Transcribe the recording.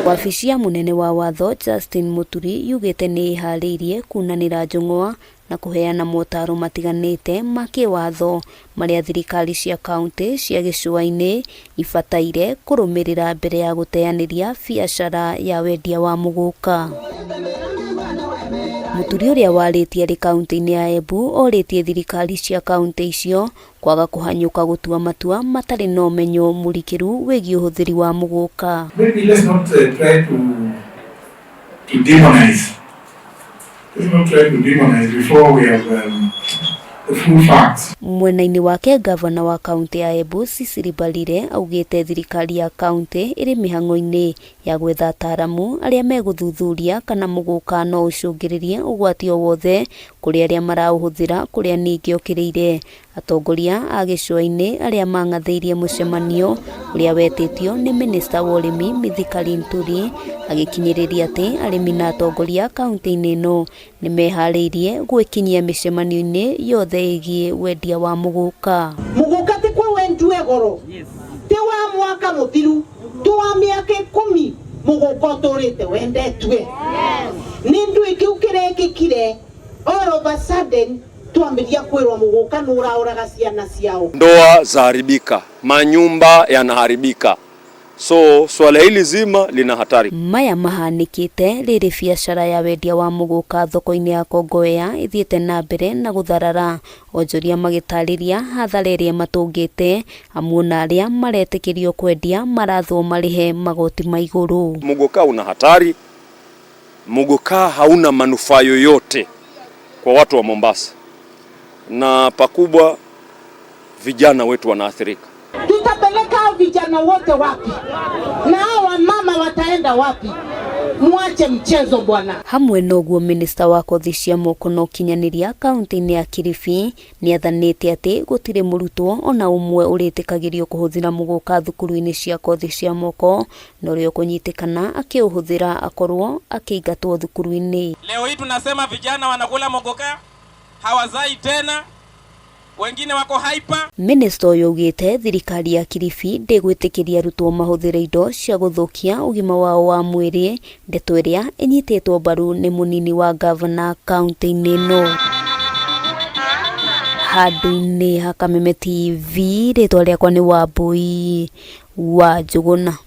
Wabici ya munene wa watho Justin Muturi yugite ni ihariirie kunanira njung'wa na kuheana motaro matiganite ma kiwatho maria thirikari cia kaunti cia gicua-ini ibataire kurumirira mbere ya guteaniria biacara ya wendia wa muguka. Muturi uria waritie ri kaunti-ini ya Embu oritie thirikari cia kaunti icio kwaga kuhanyuka gutua matua matari na umenyo murikiru wigi uhuthiri wa muguka. Maybe let's not try to demonize. Let's not try to demonize before we have the full facts. Mwena-ini wake gavana wa kaunti ya Embu Cecily Mbarire augite thirikari ya kaunti iri mihango-ini ya gwetha ataramu aria meguthuthuria kana muguka no ucungiririe ugwati o wothe kuri aria marauhuthira kuria ningi okiriire atongoria a gicua-ini aria mangatheirie mucemanio uria wetitio ni minista wa urimi Mithika Linturi agikinyiriria ati arimi na atongoria kaunti-ini no ni mehariirie gwikinyia micemanio-ini yothe igie wendia wa muguka. Muguka ti kwa wendue goro ti wa mwaka muthiru tu wa miaka 10 muguka turite wendetwe ni ndu ikiukire all of a sudden tuambiria kwirwa muguka nurauraga ciana ciao. Ndoa zaharibika, manyumba yanaharibika, so swala hili zima lina hatari. Maya mahanikite riri biacara ya wendia wa muguka thoko-ini ya Kongowea ithiete na mbere na gutharara, onjoria magitariria hathara iria matungite amwe na aria maretikirio kwendia marathwo marihe magoti ma iguru. Muguka una hatari, muguka hauna manufaa yoyote kwa watu wa Mombasa, na pakubwa vijana wetu wanaathirika. Tutapeleka vijana wote wapi? Na hawa mama wataenda wapi? Muache mchezo bwana. Hamwe noguo minista wa kothi cia moko no kinyaniria kaunti-ini ya Kilifi ni athanite ati gutire murutwo ona umwe uritikagirio kuhuthira muguka thukuru-ini cia kothi cia moko no rio kunyitikana akiuhuthira akorwo akiingatwo thukuru-ini. Leo hii tunasema vijana wanakula muguka, hawazai tena, wengine wako hyper. Minista uyu ugite thirikari ya Kilifi ndigwitikiria arutwo mahuthire indo cia guthukia ugima wao wa mwiri, ndeto iria inyititwo mbaru ni munini wa gavana kaunti-ini no. Handu-ini ha Kameme TV ritwa riakwa ni Wambui wa Njuguna.